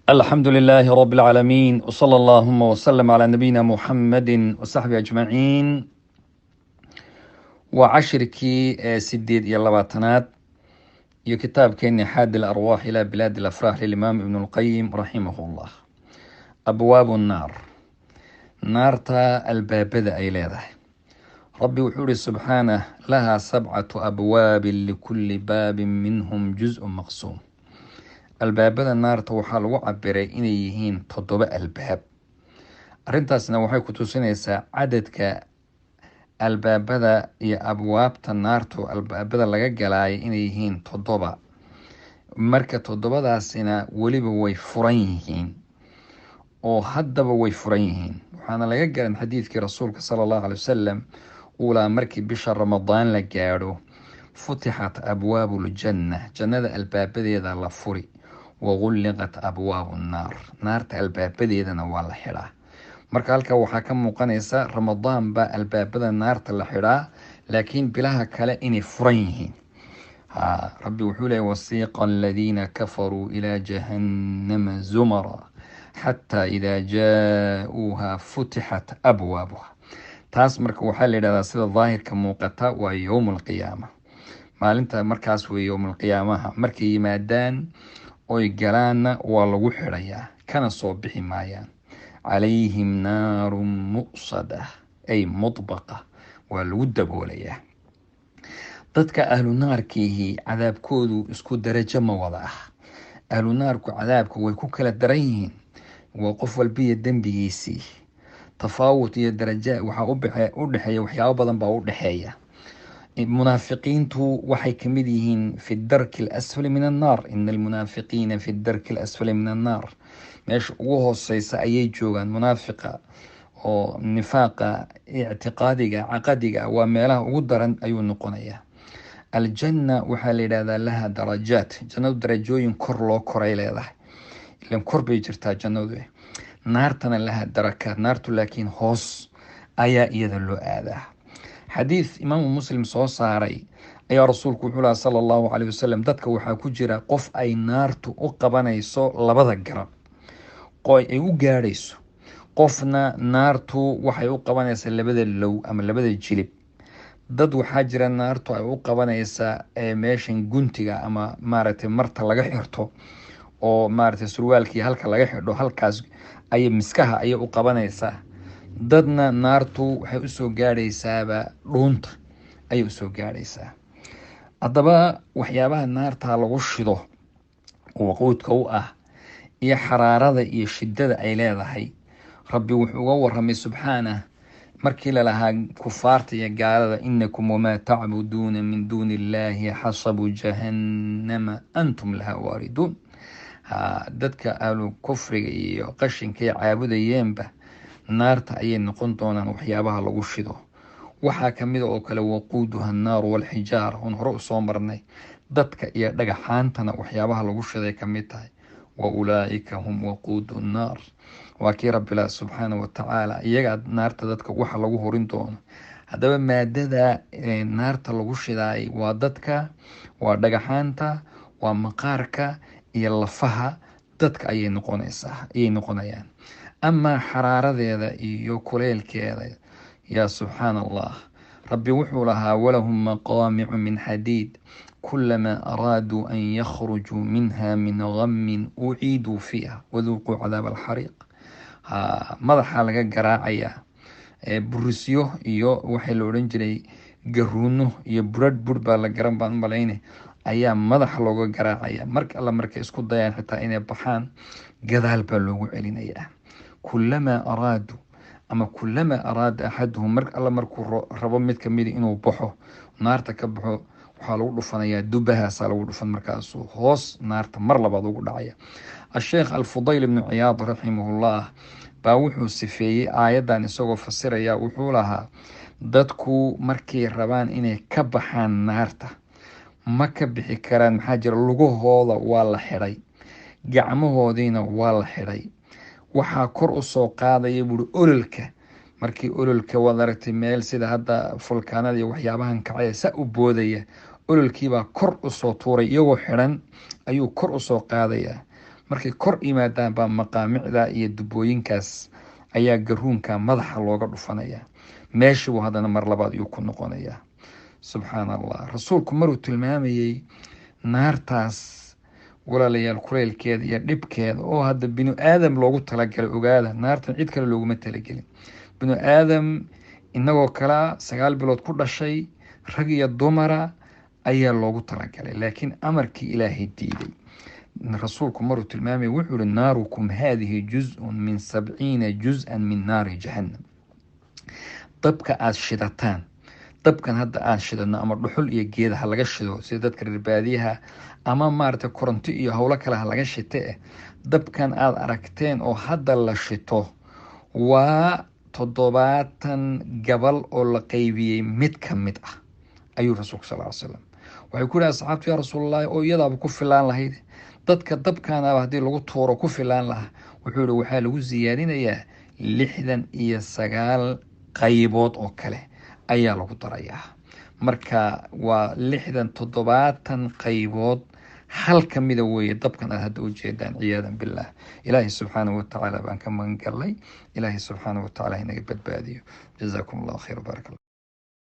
الحمد لله رب العالمين وصلى اللهم وسلم على نبينا محمد وصحبه أجمعين وعشركي سديد يلا باتنات كتاب كان حاد الأرواح إلى بلاد الأفراح للإمام ابن القيم رحمه الله. أبواب النار نارتا البابدة إلى ربي وحوري سبحانه لها 7 أبواب لكل باب منهم جزء مقسوم. albaabada naarta waxaa lagu cabiray inay yihiin 7 albaab. arrintaasna waxay ku tusinaysaa cadadka albaabada iyo abwaabta naartu albaabada laga galaayo inay yihiin 7. marka 7daasina weliba way furan yihiin oo haddaba way furan yihiin. waxaana laga garan xadiidkii rasuulka sallallahu alayhi wasallam uulaa markii bisha ramadaan la gaadho futixat abwaabul janna, jannada albaabadeeda la furi, wagulliqat abwaabu nnaar, naarta albaabadeedana waa la xidhaa. marka halka waxaa ka muuqanaysa ramadaan baa albaabada naarta la xidhaa, laakiin bilaha kale inay furan yihiin. rabbi wuxuu leeyahy wasiiqa aladiina kafaruu ilaa jahannama zumara xataa idaa jaa-uuha futixat abwaabuha. taas marka waxaa la yidhahdaa sida daahirka muuqata waa yowm alqiyaama, maalinta markaas wey yowm alqiyaamaha. markay yimaadaan oy galaanna waa lagu xidhayaa, kana soo bixi maayaan. calayhim naarun mu'sada ay mudbaqa, waa lagu daboolayaa. dadka ahlu naarkiihi cadaabkoodu isku darajo ma wada ah. ahlu naarku cadaabka way ku kala daran yihiin, waa qof walbiya dembigiisii. tafaawut iyo daraja waxaa u dhexeeya, waxyaabo badan baa u dhexeeya. munaafiqiintu waxay ka mid yihiin fi darki alasfali min annaar. ina almunaafiqiina fi darki alasfali min annaar, meesha ugu hooseysa ayay joogaan. munaafiqa oo nifaaqa ictiqaadiga caqadiga waa meelaha ugu daran ayuu noqonayaa. aljanna waxaa la yidhahdaa laha darajaat, jannadu darajooyin kor loo koray leedahay, ilan kor bay jirtaa jannadu. naartana laha darakaat, naartu laakiin hoos ayaa iyada loo aadaa. xadiid imaamu muslim soo saaray ayaa rasuulku wuxuu lahaa sala allahu calayhi wasalam, dadka waxaa ku jira qof ay naartu u qabanayso 2 garab ay u gaadhayso, qofna naartu waxay u qabanaysaa 2 low ama 2 jilib. dad waxaa jira naartu ay u qabanaysaa meeshan guntiga ama maaragtay marta laga xirto, oo maaragtay surwaalkii halka laga xidho halkaas ayay miskaha ayay u qabanaysaa. dadna naartu waxay usoo gaadhaysaaba dhuunta ayay usoo gaadhaysaa. haddaba waxyaabaha naarta lagu shido waquudka u ah iyo xaraarada iyo shidada ay leedahay, rabbi wuxuu uga waramay subxaanah markii lalahaa kufaarta iyo gaalada, inakum wamaa tacbuduuna min duuni illaahi xasabu jahannama antum laha waariduun. dadka ahlu kufriga iyo qashinkay caabudayeenba naarta ayay noqon doonaan waxyaabaha lagu shido. waxaa kamid oo kale waquuduha annaaru walxijaara, oon hore usoo marnay. dadka iyo dhagaxaantana waxyaabaha lagu shiday kamid tahay. wa ulaa'ika hum waquudu nnaar, waa kii rabbilah subxaana watacaala, iyagaa naarta dadka waxa lagu horin doono. haddaba maadada naarta lagu shidaay waa dadka, waa dhagaxaanta, waa maqaarka iyo lafaha dadka ayay noqonayaan. amaa xaraaradeeda iyo kuleylkeeda, yaa subxaana allah, rabbi wuxuu lahaa walahum maqaamicu min xadiid kulamaa araaduu an yakhrujuu minha min gamin uciiduu fiiha waduuquu cadaab alxariiq. madaxa laga garaacayaa burisyo iyo waxay la odhan jiray garuuno iyo bur baa la garan baan malayne, ayaa madaxa looga garaacaya. marka alla markay isku dayaan xitaa inay baxaan, gadaal baa loogu celinayaa. kulamaa araadu ama kulamaa araada axaduhum, mar alla markuu rabo mid kamida inuu baxo, naarta ka baxo, waxaa lagu dhufanayaa dubahaasaa lagu dhufan, markaasuu hoos naarta mar labaad ugu dhacaya. asheekh alfudayl ibnu ciyaad raximahullah baa wuxuu sifeeyey aayadan isagoo fasiraya, wuxuu lahaa dadku markay rabaan inay ka baxaan naarta ma ka bixi karaan. maxaa jira, lugahooda waa la xidhay, gacmahoodiina waa la xidhay. waxaa kor usoo qaadaya buuri ololka. markii ololka waad aragtay meel sida hadda fulkaanada iyo waxyaabahan kacaya sa u boodaya, ololkiibaa kor usoo tuuray, iyagoo xidhan ayuu kor usoo qaadaya. markay kor yimaadaan baa maqaamicda iyo dubooyinkaas ayaa garuunka madaxa looga dhufanaya, meeshibuu haddana mar labaad iyuu ku noqonayaa. subxaan allah. rasuulku maruu tilmaamayey naartaas walaalayaal kuleylkeeda iyo dhibkeeda oo hadda binu aadam loogu talagalay, ogaada naartan cid kale looguma talagelin. binu aadam inagoo kala 9 bilood ku dhashay, rag iyo dumara ayaa loogu talagalay, laakiin amarkii ilaahay diiday. rasuulku maruu tilmaamay wuxuu yihi naarukum haadihi juz-un min 70 juz-an min naari jahannam. dabka aada shidataan, dabkan hadda aan shidano ama dhuxul iyo geeda ha laga shido sida dadka reer baadiyaha, ama maaragtay koronto iyo howlo kale ha laga shite dabkan aada aragteen oo hadda la shito waa 70 gabal oo la qaybiyey mid ka mid ah, ayuu rasuulku sal ly slam. waxay ku yihi asxaabtu yaa rasuulalahi, oo iyadaaba ku filaan lahayd, dadka dabkaanaba haddii lagu tuuro ku filaan lahaa. wuxuu yihi waxaa lagu siyaadinayaa 69 qaybood oo kale ayaa lagu darayaa. marka waa 70 qaybood, hal ka mida weeye dabkan aad hadda ujeedaan, ciyaadan billah. ilaahay subxaanahu watacaala baan ka magan galnay. ilaahay subxaanahu watacaala inaga badbaadiyo. jazaakum allahu khayr, baarak allah.